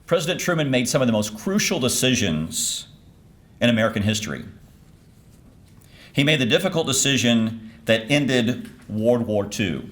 President Truman made some of the most crucial decisions in American history. He made the difficult decision that ended World War II.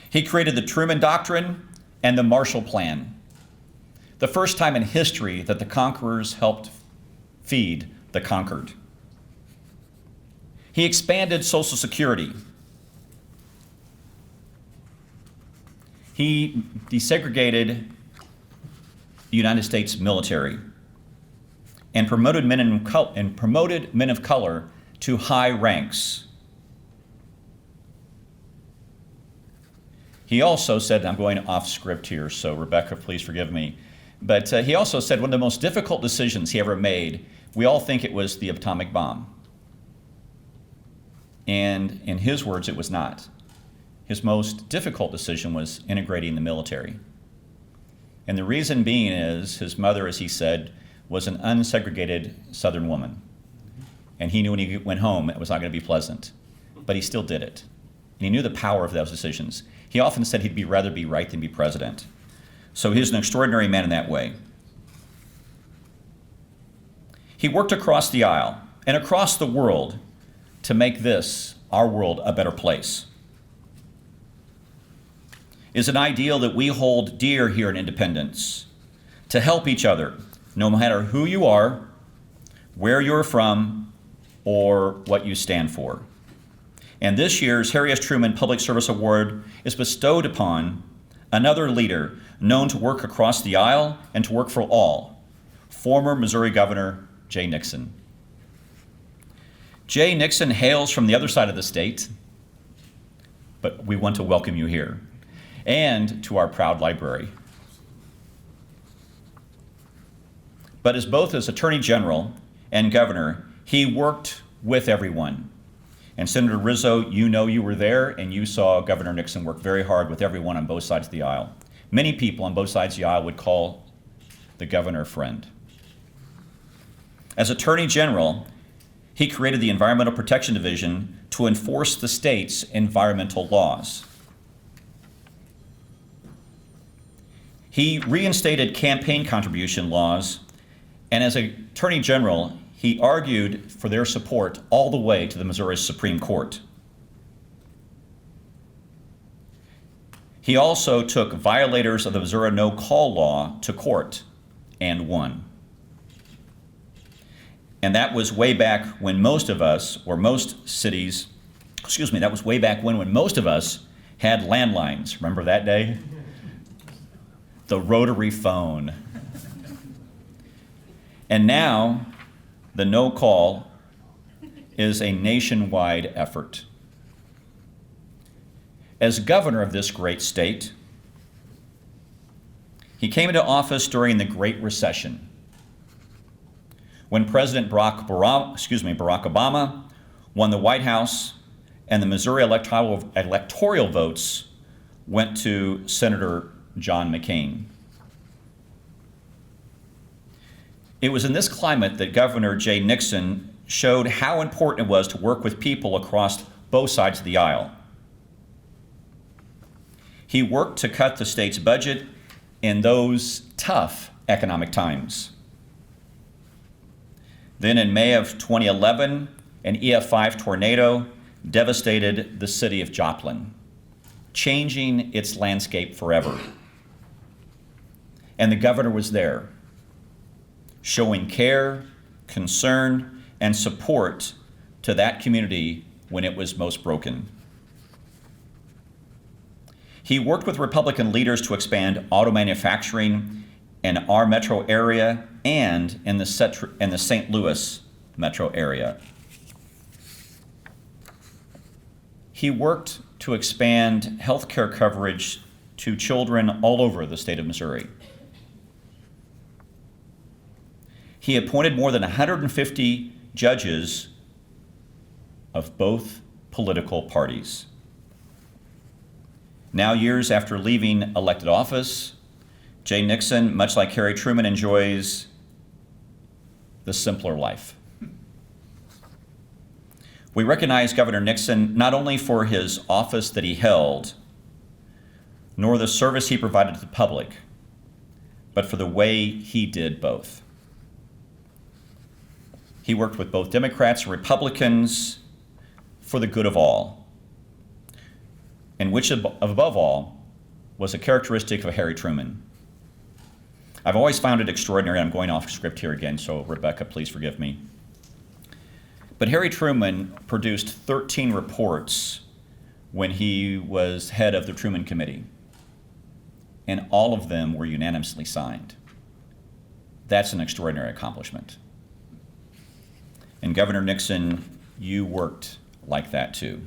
He created the Truman Doctrine and the Marshall Plan, the first time in history that the conquerors helped feed the conquered. He expanded Social Security. He desegregated the United States military and promoted men of color to high ranks. He also said, I'm going off script here, so Rebecca, please forgive me, but he also said one of the most difficult decisions he ever made, we all think it was the atomic bomb. And in his words, it was not. His most difficult decision was integrating the military. And the reason being is his mother, as he said, was an unsegregated Southern woman. And he knew when he went home it was not going to be pleasant. But he still did it. And he knew the power of those decisions. He often said he'd rather be right than be president. So he was an extraordinary man in that way. He worked across the aisle and across the world to make this, our world, a better place. Is an ideal that we hold dear here in Independence, to help each other, no matter who you are, where you're from, or what you stand for. And this year's Harry S. Truman Public Service Award is bestowed upon another leader known to work across the aisle and to work for all, former Missouri Governor Jay Nixon. Jay Nixon hails from the other side of the state, but we want to welcome you here and to our proud library. But as both as Attorney General and Governor, he worked with everyone. And Senator Rizzo, you know you were there and you saw Governor Nixon work very hard with everyone on both sides of the aisle. Many people on both sides of the aisle would call the governor a friend. As Attorney General, he created the Environmental Protection Division to enforce the state's environmental laws. He reinstated campaign contribution laws, and as Attorney General, he argued for their support all the way to the Missouri Supreme Court. He also took violators of the Missouri no-call law to court and won. And that was way back when most of us, or most cities, that was way back when most of us had landlines. Remember that day? The rotary phone. And now, the no call is a nationwide effort. As governor of this great state, he came into office during the Great Recession, when President Barack Obama won the White House and the Missouri electoral votes went to Senator John McCain. It was in this climate that Governor Jay Nixon showed how important it was to work with people across both sides of the aisle. He worked to cut the state's budget in those tough economic times. Then in May of 2011, an EF5 tornado devastated the city of Joplin, changing its landscape forever. And the governor was there, showing care, concern, and support to that community when it was most broken. He worked with Republican leaders to expand auto manufacturing in our metro area and in the St. Louis metro area. He worked to expand health care coverage to children all over the state of Missouri. He appointed more than 150 judges of both political parties. Now, years after leaving elected office, Jay Nixon, much like Harry Truman, enjoys the simpler life. We recognize Governor Nixon not only for his office that he held, nor the service he provided to the public, but for the way he did both. He worked with both Democrats and Republicans for the good of all, and which above all was a characteristic of Harry Truman. I've always found it extraordinary. I'm going off script here again, so Rebecca, please forgive me. But Harry Truman produced 13 reports when he was head of the Truman Committee, and all of them were unanimously signed. That's an extraordinary accomplishment. And Governor Nixon, you worked like that too.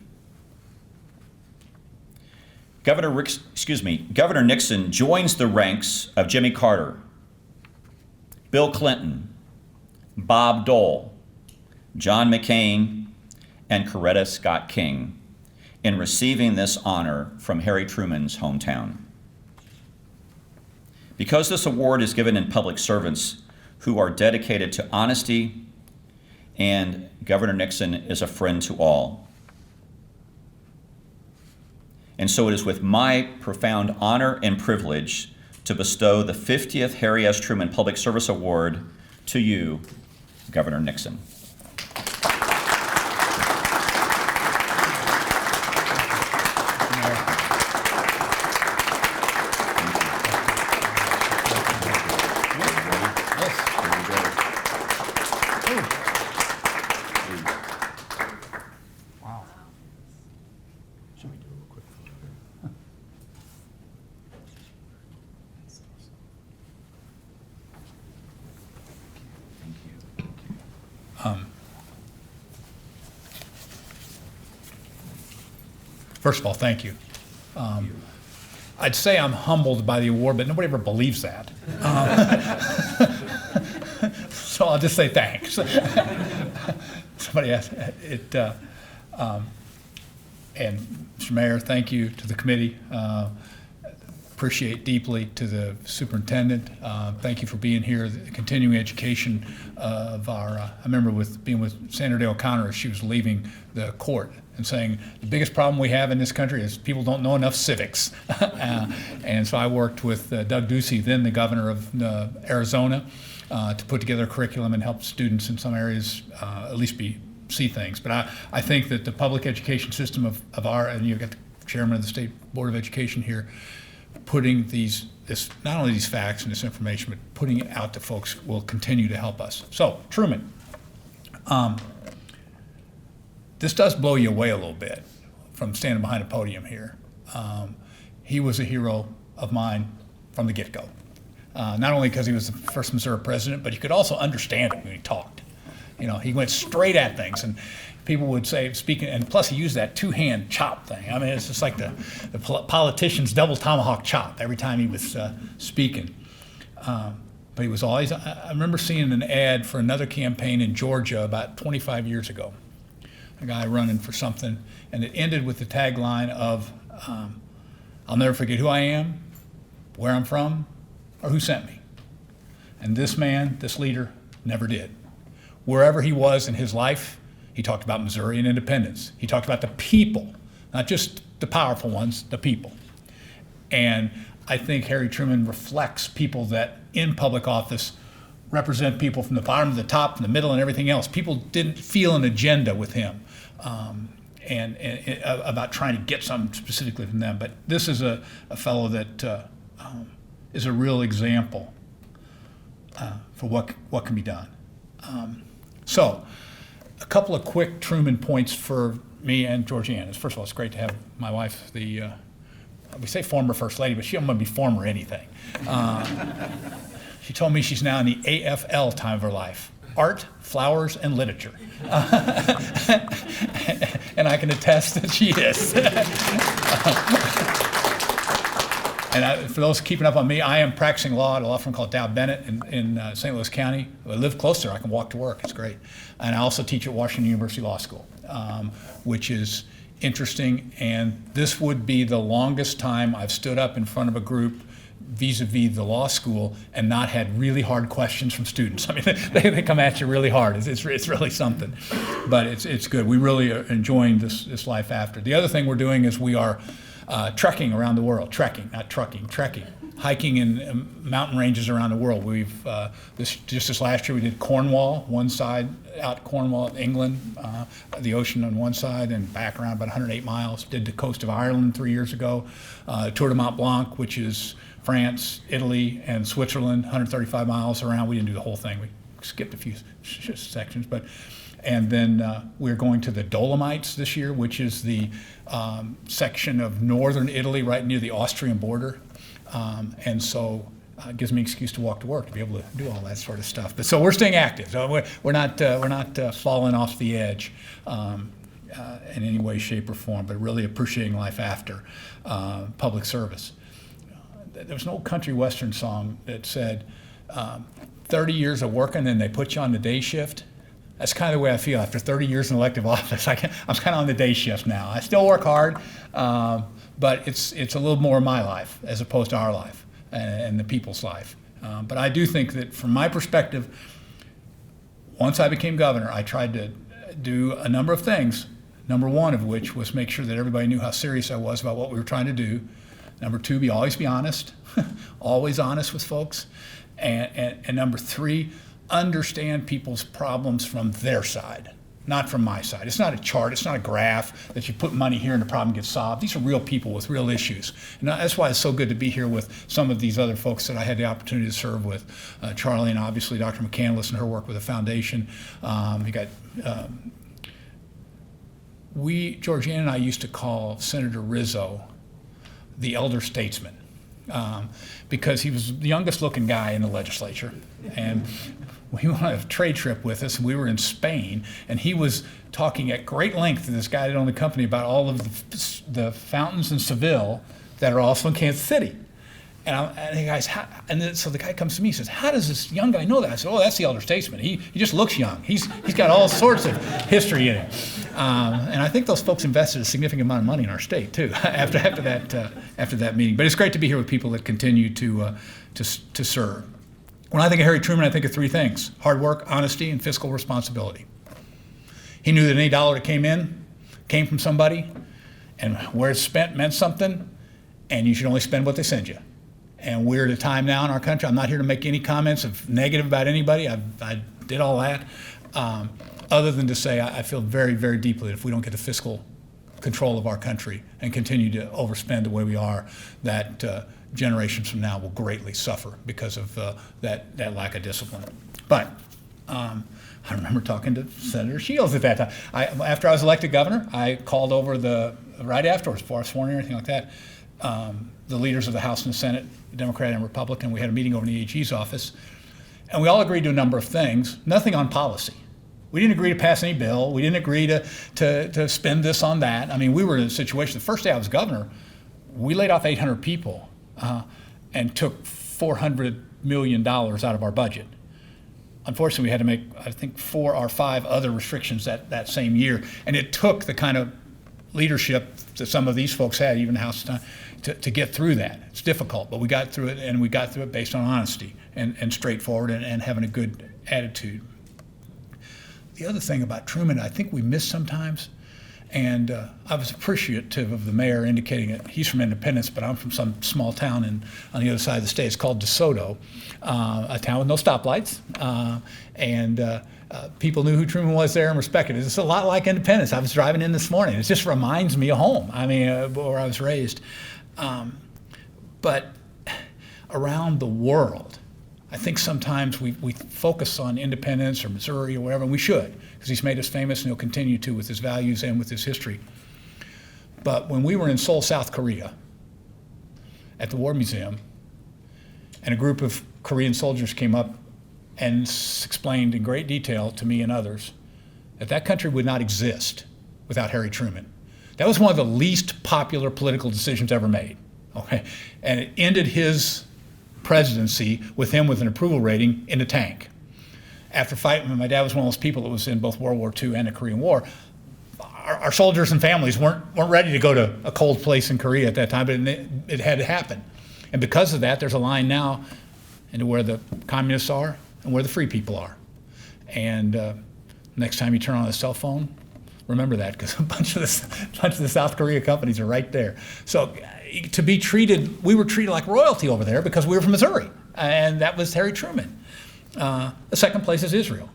Governor Nixon joins the ranks of Jimmy Carter, Bill Clinton, Bob Dole, John McCain, and Coretta Scott King in receiving this honor from Harry Truman's hometown. Because this award is given in public servants who are dedicated to honesty, and Governor Nixon is a friend to all. And so it is with my profound honor and privilege to bestow the 50th Harry S. Truman Public Service Award to you, Governor Nixon. First of all, thank you. I'd say I'm humbled by the award, but nobody ever believes that. So I'll just say thanks. Somebody asked it, and Mr. Mayor, thank you to the committee. Appreciate deeply to the superintendent. Thank you for being here. The continuing education of our, I remember being with Sandra Day O'Connor as she was leaving the court and saying, the biggest problem we have in this country is people don't know enough civics. And so I worked with Doug Ducey, then the governor of Arizona, to put together a curriculum and help students in some areas at least see things. But I think that the public education system of our, and you've got the chairman of the State Board of Education here, putting not only these facts and this information, but putting it out to folks will continue to help us. So, Truman, this does blow you away a little bit from standing behind a podium here. He was a hero of mine from the get-go. Not only because he was the first Missouri president, but you could also understand him when he talked. You know, he went straight at things, and people would say, speaking, and plus he used that two-hand chop thing. I mean, it's just like the politician's double tomahawk chop every time he was speaking. But he was always, I remember seeing an ad for another campaign in Georgia about 25 years ago, a guy running for something, and it ended with the tagline of, I'll never forget who I am, where I'm from, or who sent me. And this man, this leader, never did. Wherever he was in his life, he talked about Missouri and independence. He talked about the people, not just the powerful ones, the people. And I think Harry Truman reflects people that in public office represent people from the bottom to the top, from the middle, and everything else. People didn't feel an agenda with him and about trying to get something specifically from them. But this is a fellow that is a real example for what can be done. So, a couple of quick Truman points for me and Georgiana. First of all, it's great to have my wife, we say former First Lady, but she don't want to be former anything. She told me she's now in the AFL time of her life, art, flowers, and literature. And I can attest that she is. And for those keeping up on me, I am practicing law at a law firm called Dow Bennett in St. Louis County. I live closer. I can walk to work. It's great. And I also teach at Washington University Law School, which is interesting. And this would be the longest time I've stood up in front of a group vis-a-vis the law school and not had really hard questions from students. I mean, they come at you really hard. It's really something. But it's good. We really are enjoying this life after. The other thing we're doing is we are trekking around the world. Trekking, not trucking, trekking. hiking in mountain ranges around the world. We've this last year we did Cornwall, one side out Cornwall, England, the ocean on one side, and back around about 108 miles. Did the coast of Ireland 3 years ago. Tour de Mont Blanc, which is France, Italy, and Switzerland, 135 miles around. We didn't do the whole thing. We skipped a few sections, and then we're going to the Dolomites this year, which is the section of northern Italy right near the Austrian border. And so it gives me an excuse to walk to work, to be able to do all that sort of stuff. But so we're staying active. So we're not falling off the edge in any way, shape, or form, but really appreciating life after public service. There was an old country western song that said, 30 years of working and they put you on the day shift. That's kind of the way I feel after 30 years in elective office. I'm kind of on the day shift now. I still work hard, but it's a little more my life as opposed to our life and the people's life. But I do think that from my perspective, once I became governor, I tried to do a number of things. Number one of which was make sure that everybody knew how serious I was about what we were trying to do. Number two, always be honest, always honest with folks. And number three, understand people's problems from their side, not from my side. It's not a chart, it's not a graph that you put money here and the problem gets solved. These are real people with real issues. And that's why it's so good to be here with some of these other folks that I had the opportunity to serve with. Charlie and obviously Dr. McCandless and her work with the foundation. You got, Georgiana and I used to call Senator Rizzo the elder statesman. Because he was the youngest looking guy in the legislature. And we went on a trade trip with us, and we were in Spain, and he was talking at great length to this guy that owned the company about all of the fountains in Seville that are also in Kansas City. So the guy comes to me and says, how does this young guy know that? I said, oh, that's the elder statesman. He just looks young. He's got all sorts of history in him. And I think those folks invested a significant amount of money in our state, too, after that meeting. But it's great to be here with people that continue to serve. When I think of Harry Truman, I think of three things: hard work, honesty, and fiscal responsibility. He knew that any dollar that came from somebody, and where it's spent meant something, and you should only spend what they send you. And we're at a time now in our country, I'm not here to make any comments of negative about anybody. I did all that, other than to say I feel very, very deeply that if we don't get the fiscal control of our country and continue to overspend the way we are, that generations from now will greatly suffer because of that lack of discipline. But I remember talking to Senator Shields at that time. After I was elected governor, I called over right afterwards, before I was sworn in or anything like that, the leaders of the House and the Senate, Democrat and Republican. We had a meeting over in the AG's office, and we all agreed to a number of things, nothing on policy. We didn't agree to pass any bill. We didn't agree to spend this on that. I mean, we were in a situation, the first day I was governor, we laid off 800 people and took $400 million out of our budget. Unfortunately, we had to make, I think, 4 or 5 other restrictions that same year, and it took the kind of leadership that some of these folks had, even the House time, to get through that. It's difficult, but we got through it, and we got through it based on honesty and straightforward and having a good attitude. The other thing about Truman, I think we miss sometimes, and I was appreciative of the mayor indicating that he's from Independence, but I'm from some small town on the other side of the state. It's called DeSoto, a town with no stoplights, and people knew who Truman was there and respected it. It's a lot like Independence. I was driving in this morning. It just reminds me of home, where I was raised. But around the world, I think sometimes we focus on Independence or Missouri or whatever, and we should, because he's made us famous and he'll continue to with his values and with his history. But when we were in Seoul, South Korea, at the War Museum, and a group of Korean soldiers came up and explained in great detail to me and others that country would not exist without Harry Truman. That was one of the least popular political decisions ever made, okay? And it ended his presidency with him with an approval rating in the tank. After fighting, my dad was one of those people that was in both World War II and the Korean War. Our soldiers and families weren't ready to go to a cold place in Korea at that time, but it had to happen. And because of that, there's a line now into where the communists are and where the free people are. And next time you turn on a cell phone, remember that, because a bunch of the South Korea companies are right there. So, to be treated, we were treated like royalty over there because we were from Missouri, and that was Harry Truman. The second place is Israel.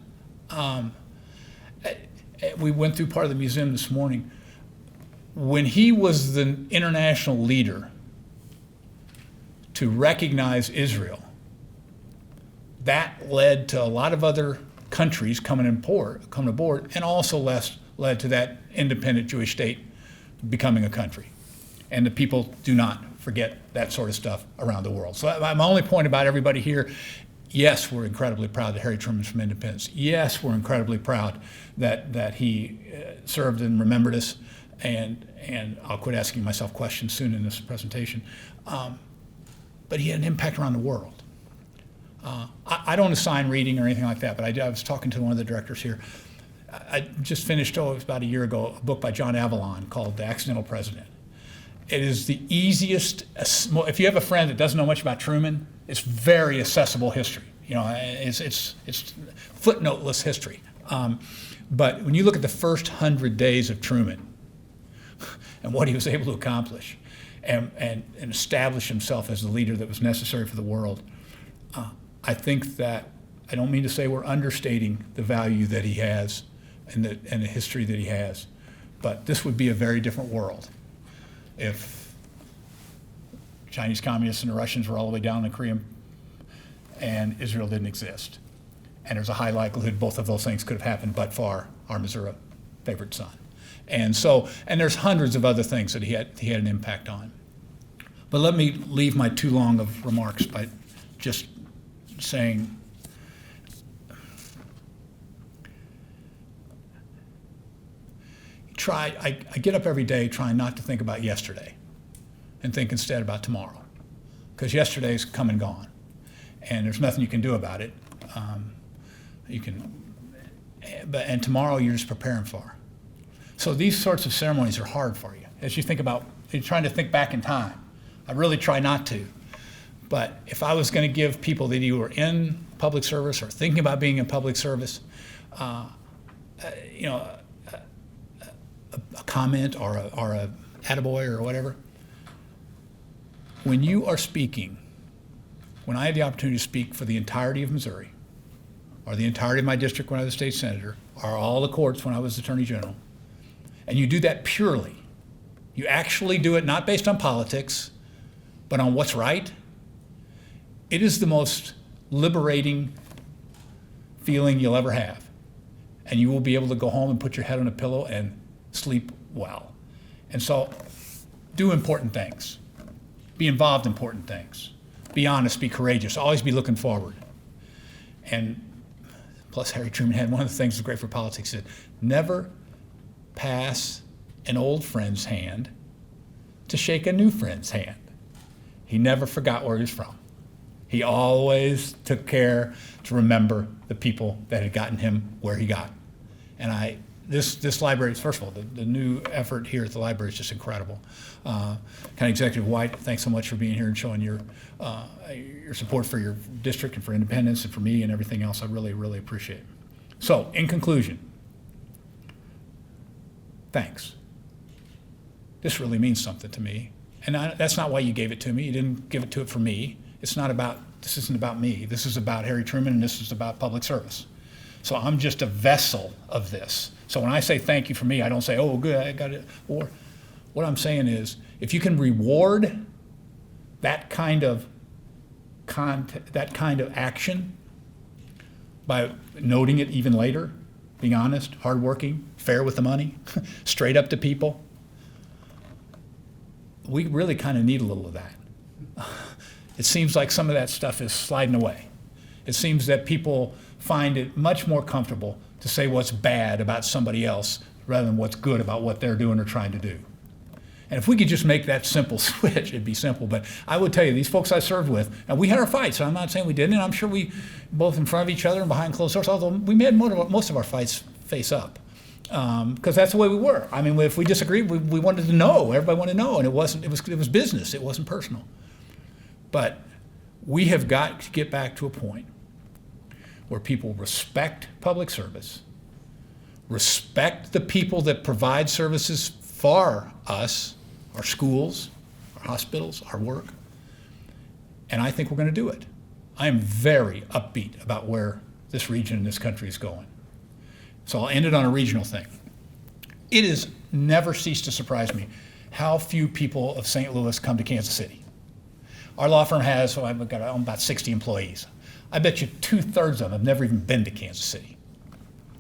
We went through part of the museum this morning. When he was the international leader to recognize Israel, that led to a lot of other countries coming aboard, and also led to that independent Jewish state becoming a country. And the people do not forget that sort of stuff around the world. So my only point about everybody here, yes, we're incredibly proud that Harry Truman's from Independence. Yes, we're incredibly proud that he served and remembered us. And I'll quit asking myself questions soon in this presentation. But he had an impact around the world. I don't assign reading or anything like that, but I was talking to one of the directors here. I just finished, it was about a year ago, a book by John Avalon called The Accidental President. It is the easiest, if you have a friend that doesn't know much about Truman, it's very accessible history. You know, it's footnoteless history. But when you look at the first 100 days of Truman and what he was able to accomplish and establish himself as the leader that was necessary for the world, I think that, I don't mean to say we're understating the value that he has and the history that he has, but this would be a very different world if Chinese communists and the Russians were all the way down in Korea and Israel didn't exist. And there's a high likelihood both of those things could have happened but for our Missouri favorite son. And there's hundreds of other things that he had an impact on. But let me leave my too long of remarks by just saying, I get up every day trying not to think about yesterday and think instead about tomorrow, because yesterday's come and gone, and there's nothing you can do about it. And tomorrow you're just preparing for. So these sorts of ceremonies are hard for you. As you think about, you're trying to think back in time. I really try not to. But if I was going to give people that either were in public service or thinking about being in public service, a comment or a attaboy or whatever, when you are speaking, when I had the opportunity to speak for the entirety of Missouri, or the entirety of my district when I was a state senator, or all the courts when I was attorney general, and you do that purely, you actually do it not based on politics, but on what's right, it is the most liberating feeling you'll ever have. And you will be able to go home and put your head on a pillow and sleep well. And so do important things. Be involved in important things. Be honest, be courageous, always be looking forward. And plus Harry Truman had one of the things that's great for politics, is never pass an old friend's hand to shake a new friend's hand. He never forgot where he was from. He always took care to remember the people that had gotten him where he got. And this library, first of all, the new effort here at the library is just incredible. County Executive White, thanks so much for being here and showing your support for your district and for Independence and for me and everything else. I really, really appreciate it. So, in conclusion, thanks. This really means something to me. And that's not why you gave it to me. You didn't give it for me. This isn't about me. This is about Harry Truman, and this is about public service. So I'm just a vessel of this. So when I say thank you for me, I don't say, oh, good, I got it. Or what I'm saying is, if you can reward that kind of action by noting it even later, being honest, hardworking, fair with the money, straight up to people, we really kind of need a little of that. It seems like some of that stuff is sliding away. It seems that people find it much more comfortable to say what's bad about somebody else rather than what's good about what they're doing or trying to do. And if we could just make that simple switch, it'd be simple. But I would tell you, these folks I served with, and we had our fights, so I'm not saying we didn't, and I'm sure we, both in front of each other and behind closed doors, although we made most of our fights face up. Because that's the way we were. I mean, if we disagreed, we wanted to know. Everybody wanted to know, and it was business. It wasn't personal. But we have got to get back to a point where people respect public service, respect the people that provide services for us, our schools, our hospitals, our work. And I think we're going to do it. I am very upbeat about where this region and this country is going. So I'll end it on a regional thing. It has never ceased to surprise me how few people of St. Louis come to Kansas City. Our law firm has, I've got about 60 employees. I bet you 2/3 of them have never even been to Kansas City.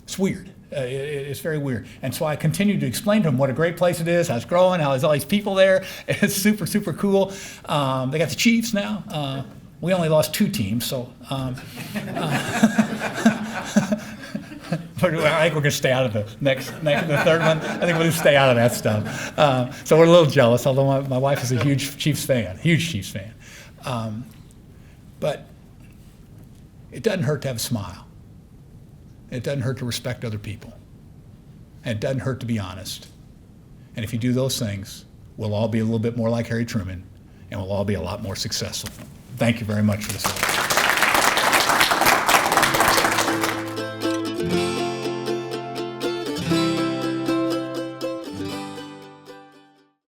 It's weird. It's very weird. And so I continue to explain to them what a great place it is, how it's growing, how there's all these people there. It's super, super cool. They got the Chiefs now. We only lost 2 teams, so. But I think we're going to stay out of the the third one. I think we're going to stay out of that stuff. So we're a little jealous, although my wife is a huge Chiefs fan. But it doesn't hurt to have a smile. It doesn't hurt to respect other people. And it doesn't hurt to be honest. And if you do those things, we'll all be a little bit more like Harry Truman, and we'll all be a lot more successful. Thank you very much for this.